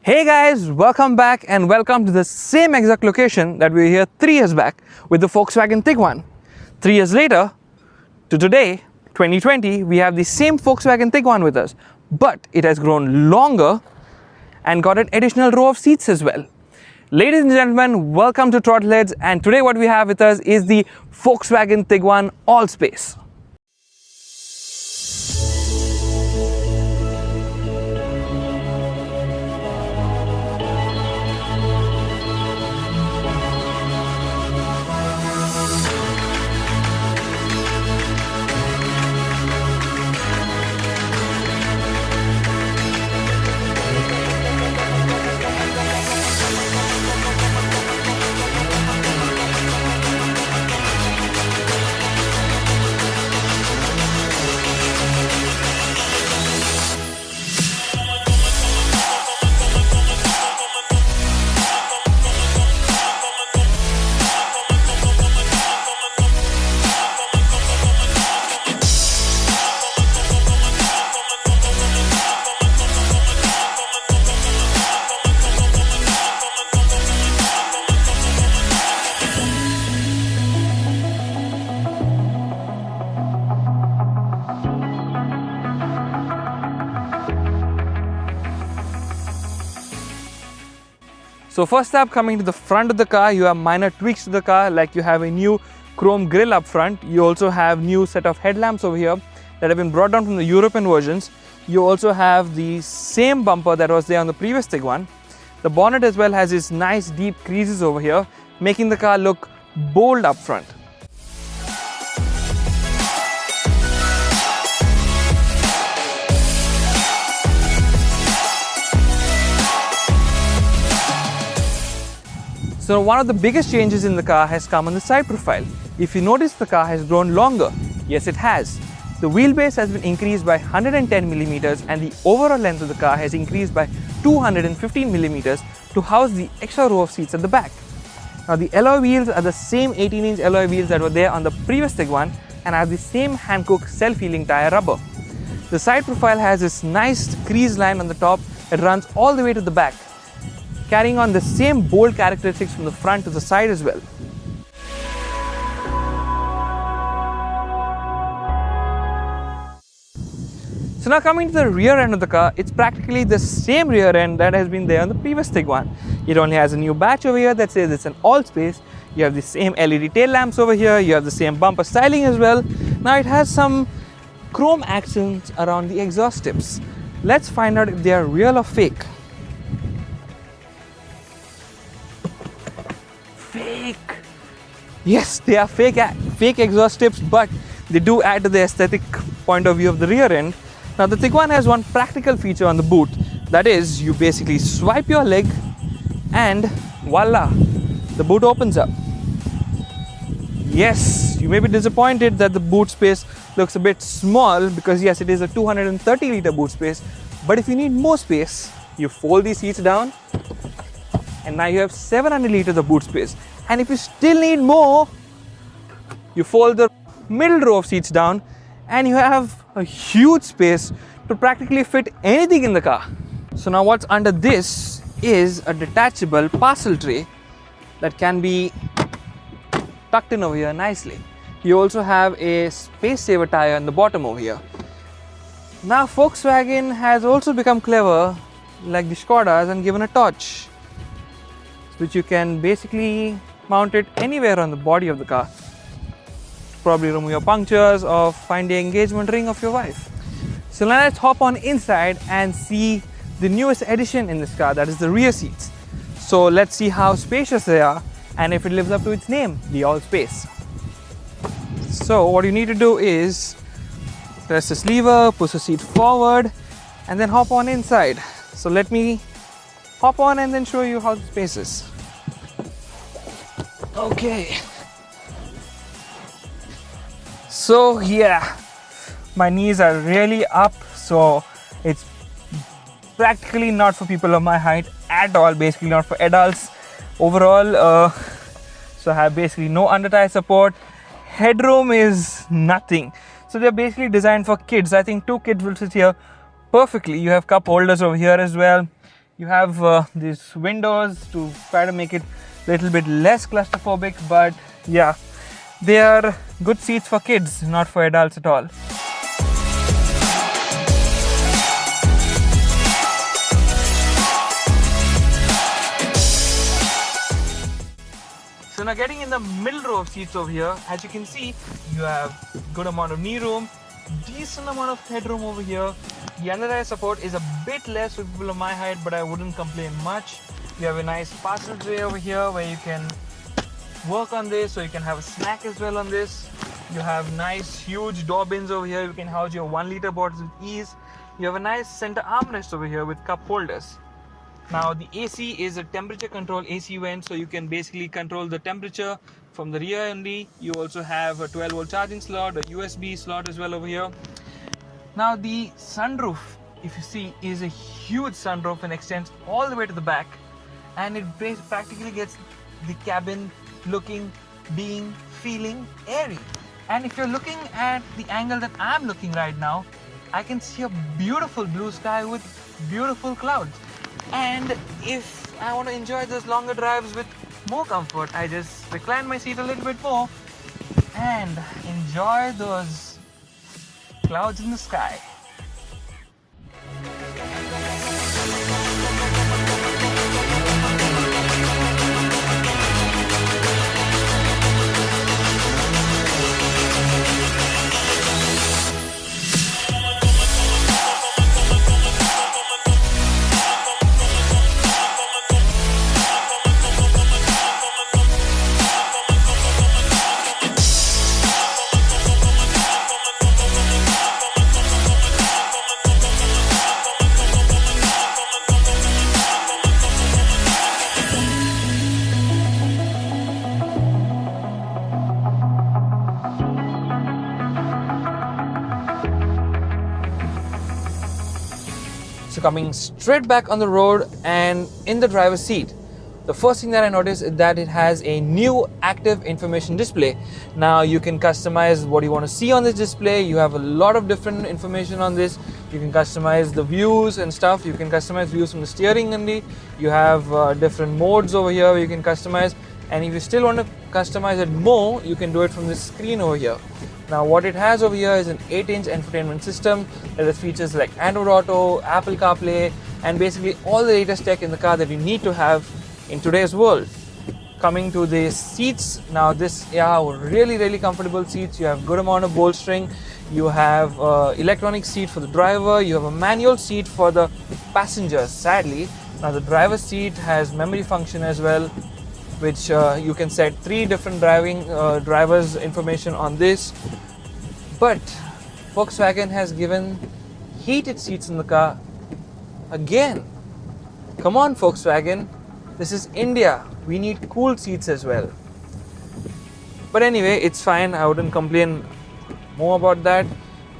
Hey guys, welcome back and welcome to the same exact location that we were here 3 years back with the Volkswagen Tiguan. 3 years later, to today, 2020, we have the same Volkswagen Tiguan with us, but it has grown longer and got an additional row of seats as well. Ladies and gentlemen, welcome to Throttle, and today what we have with us is the Volkswagen Tiguan Allspace. So first up, coming to the front of the car, you have minor tweaks to the car, like you have a new chrome grille up front. You also have new set of headlamps over here that have been brought down from the European versions. You also have the same bumper that was there on the previous Tiguan. The bonnet as well has these nice deep creases over here, making the car look bold up front. So one of the biggest changes in the car has come on the side profile. If you notice, the car has grown longer. Yes, it has. The wheelbase has been increased by 110 millimeters and the overall length of the car has increased by 215 millimeters to house the extra row of seats at the back. Now the alloy wheels are the same 18-inch alloy wheels that were there on the previous Tiguan and have the same Hankook self-healing tire rubber. The side profile has this nice crease line on the top that runs all the way to the back, carrying on the same bold characteristics from the front to the side as well. So now coming to the rear end of the car, it's practically the same rear end that has been there on the previous Tiguan. It only has a new badge over here that says it's an Allspace. You have the same LED tail lamps over here, you have the same bumper styling as well. Now it has some chrome accents around the exhaust tips. Let's find out if they are real or fake. Fake! Yes, they are fake exhaust tips, but they do add to the aesthetic point of view of the rear end. Now the Tiguan has one practical feature on the boot, that is, you basically swipe your leg and voila, the boot opens up. Yes, you may be disappointed that the boot space looks a bit small because yes, it is a 230 litre boot space, but if you need more space, you fold these seats down and now you have 700 liters of boot space. And if you still need more, you fold the middle row of seats down and you have a huge space to practically fit anything in the car. So now what's under this is a detachable parcel tray that can be tucked in over here nicely. You also have a space saver tire on the bottom over here. Now Volkswagen has also become clever, like the Skodas, and given a torch, which you can basically mount it anywhere on the body of the car. Probably remove your punctures or find the engagement ring of your wife. So now let's hop on inside and see the newest addition in this car, that is the rear seats. So let's see how spacious they are and if it lives up to its name, the Allspace. So what you need to do is press this lever, push the seat forward and then hop on inside. So let me hop on and then show you how the space is. Okay. So yeah, my knees are really up, so it's practically not for people of my height at all, basically not for adults overall. So I have basically no under tire support. Headroom is nothing. So they're basically designed for kids. I think 2 kids will sit here perfectly. You have cup holders over here as well. You have these windows to try to make it a little bit less claustrophobic, but yeah, they are good seats for kids, not for adults at all. So now getting in the middle row of seats over here, as you can see, you have good amount of knee room, decent amount of headroom over here. The under-eye support is a bit less for people of my height, but I wouldn't complain much. You have a nice passageway over here where you can work on this, so you can have a snack as well on this. You have nice huge door bins over here. You can house your 1 liter bottles with ease. You have a nice center armrest over here with cup holders. Now the AC is a temperature control AC vent, so you can basically control the temperature from the rear only. You also have a 12 volt charging slot, a USB slot as well over here. Now the sunroof, if you see, is a huge sunroof and extends all the way to the back, and it practically gets the cabin looking, being, feeling airy. And if you're looking at the angle that I'm looking right now, I can see a beautiful blue sky with beautiful clouds. And if I want to enjoy those longer drives with more comfort, I just recline my seat a little bit more and enjoy those clouds in the sky. So coming straight back on the road and in the driver's seat, the first thing that I noticed is that it has a new active information display. Now you can customize what you want to see on this display. You have a lot of different information on this. You can customize the views and stuff. You can customize views from the steering only. You have different modes over here where you can customize. And if you still want to customize it more, you can do it from this screen over here. Now what it has over here is an 8-inch infotainment system that has features like Android Auto, Apple CarPlay, and basically all the latest tech in the car that you need to have in today's world. Coming to the seats, now this really comfortable seats. You have good amount of bolstering. You have electronic seat for the driver. You have a manual seat for the passengers. Sadly, now the driver's seat has memory function as well, which you can set 3 different drivers information on this. But Volkswagen has given heated seats in the car again. Come on, Volkswagen, this is India, we need cool seats as well. But anyway, it's fine, I wouldn't complain more about that.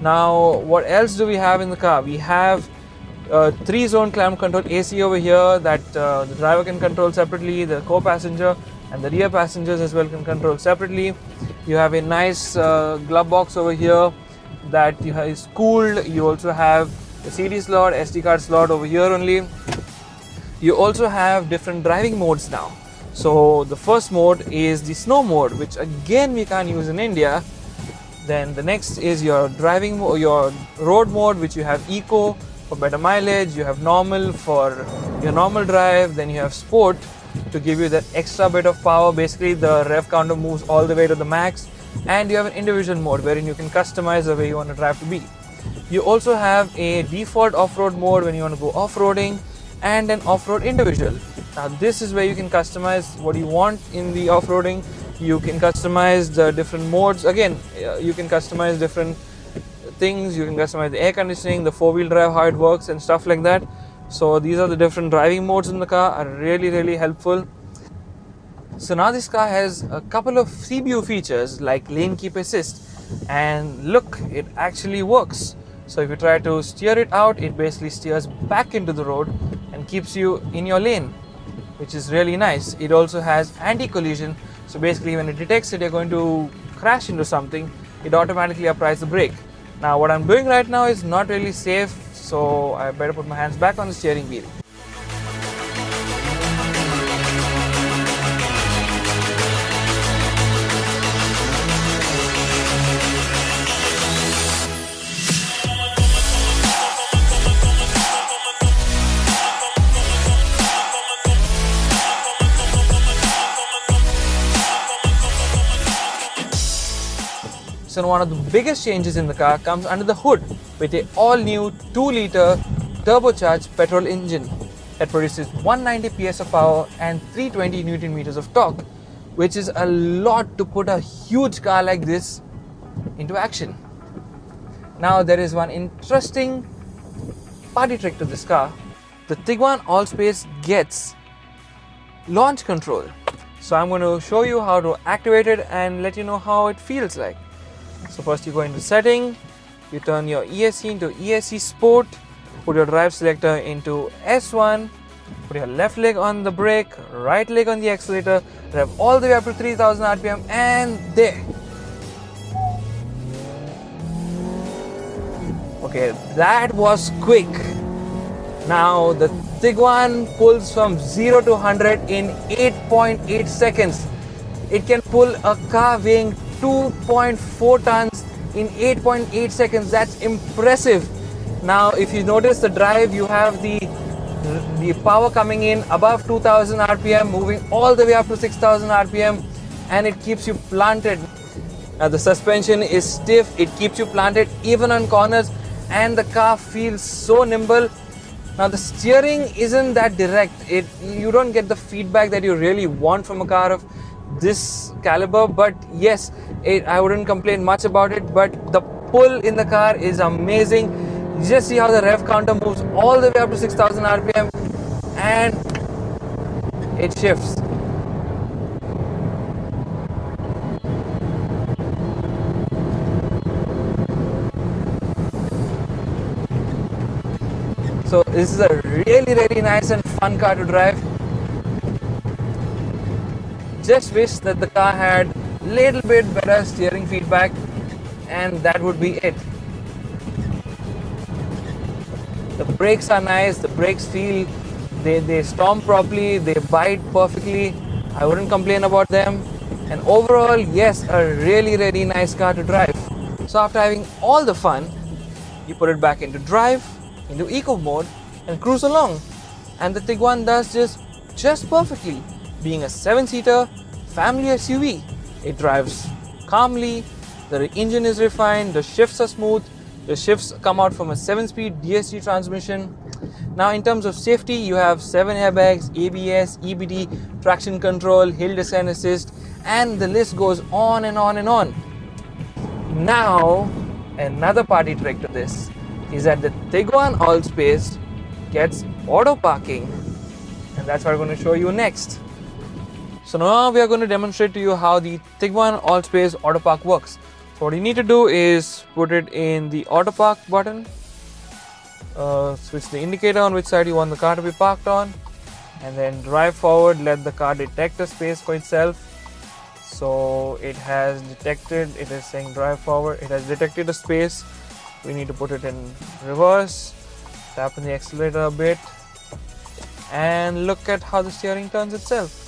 Now what else do we have in the car? We have 3-zone climate control AC over here that the driver can control separately. The co-passenger and the rear passengers as well can control separately. You have a nice glove box over here that is cooled. You also have the CD slot, SD card slot over here only. You also have different driving modes now. So the first mode is the snow mode, which again we can't use in India. Then the next is your your road mode, which you have eco for better mileage. You have normal for your normal drive. Then you have sport to give you that extra bit of power. Basically the rev counter moves all the way to the max. And you have an individual mode wherein you can customize the way you want to drive to be. You also have a default off-road mode when you want to go off-roading, and an off-road individual. Now this is where you can customize what you want in the off-roading. You can customize the different modes. Again, you can customize different things. You can customize the air conditioning, the 4-wheel drive, how it works and stuff like that. So these are the different driving modes in the car, are really helpful. So now this car has a couple of CBU features like lane keep assist, and look, it actually works. So if you try to steer it out, it basically steers back into the road and keeps you in your lane, which is really nice. It also has anti-collision, so basically when it detects that you're going to crash into something, it automatically applies the brake. Now what I'm doing right now is not really safe, so I better put my hands back on the steering wheel. So one of the biggest changes in the car comes under the hood with a all-new 2-liter turbocharged petrol engine that produces 190 PS of power and 320 Newton meters of torque, which is a lot to put a huge car like this into action. Now there is one interesting party trick to this car. The Tiguan Allspace gets launch control. So I'm going to show you how to activate it and let you know how it feels like. So first you go into setting, you turn your ESC into ESC Sport, put your drive selector into S1, put your left leg on the brake, right leg on the accelerator, rev all the way up to 3000 RPM, and there. Okay, that was quick. Now the Tiguan pulls from 0 to 100 in 8.8 seconds. It can pull a car weighing 2.4 tons in 8.8 seconds. That's impressive. Now if you notice the drive, you have the power coming in above 2000 RPM, moving all the way up to 6000 RPM, and it keeps you planted. Now the suspension is stiff, it keeps you planted even on corners, and the car feels so nimble. Now the steering isn't that direct. You don't get the feedback that you really want from a car of this caliber, but yes, I wouldn't complain much about it. But the pull in the car is amazing. You just see how the rev counter moves all the way up to 6000 RPM and it shifts. So this is a really nice and fun car to drive. Just wish that the car had little bit better steering feedback, and that would be it. The brakes are nice, the brakes feel, they stomp properly, they bite perfectly. I wouldn't complain about them. And overall, yes, a really nice car to drive. So after having all the fun, you put it back into drive, into eco mode, and cruise along. And the Tiguan does just perfectly. Being a 7-seater family SUV, it drives calmly, the engine is refined, the shifts are smooth, the shifts come out from a 7-speed DSG transmission. Now in terms of safety, you have 7 airbags, ABS, EBD, traction control, hill descent assist, and the list goes on and on and on. Now, another party trick to this is that the Tiguan Allspace gets auto parking, and that's what I'm going to show you next. So now we are going to demonstrate to you how the Tiguan Allspace auto park works. So what you need to do is put it in the auto park button, switch the indicator on which side you want the car to be parked on, and then drive forward, let the car detect a space for itself. So it has detected, it is saying drive forward, it has detected a space. We need to put it in reverse, tap on the accelerator a bit, and look at how the steering turns itself.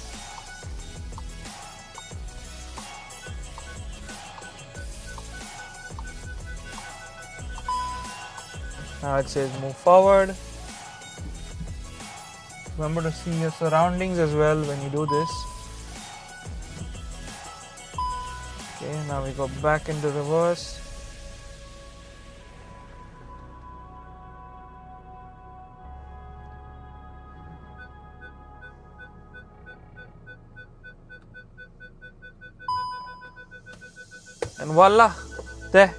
Now it says move forward. Remember to see your surroundings as well when you do this. Okay, now we go back into reverse. And voila, there.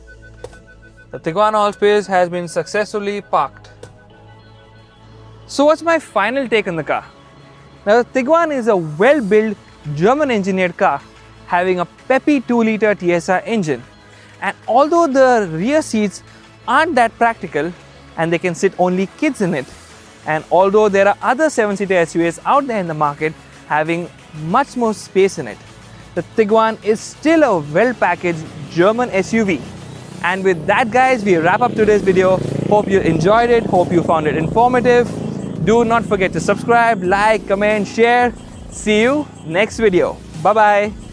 The Tiguan Allspace has been successfully parked. So what's my final take on the car? Now the Tiguan is a well-built German engineered car having a peppy 2-liter TSI engine. And although the rear seats aren't that practical and they can sit only kids in it, and although there are other 7-seater SUVs out there in the market having much more space in it, the Tiguan is still a well-packaged German SUV. And with that, guys, we wrap up today's video. Hope you enjoyed it. Hope you found it informative. Do not forget to subscribe, like, comment, share. See you next video. Bye-bye.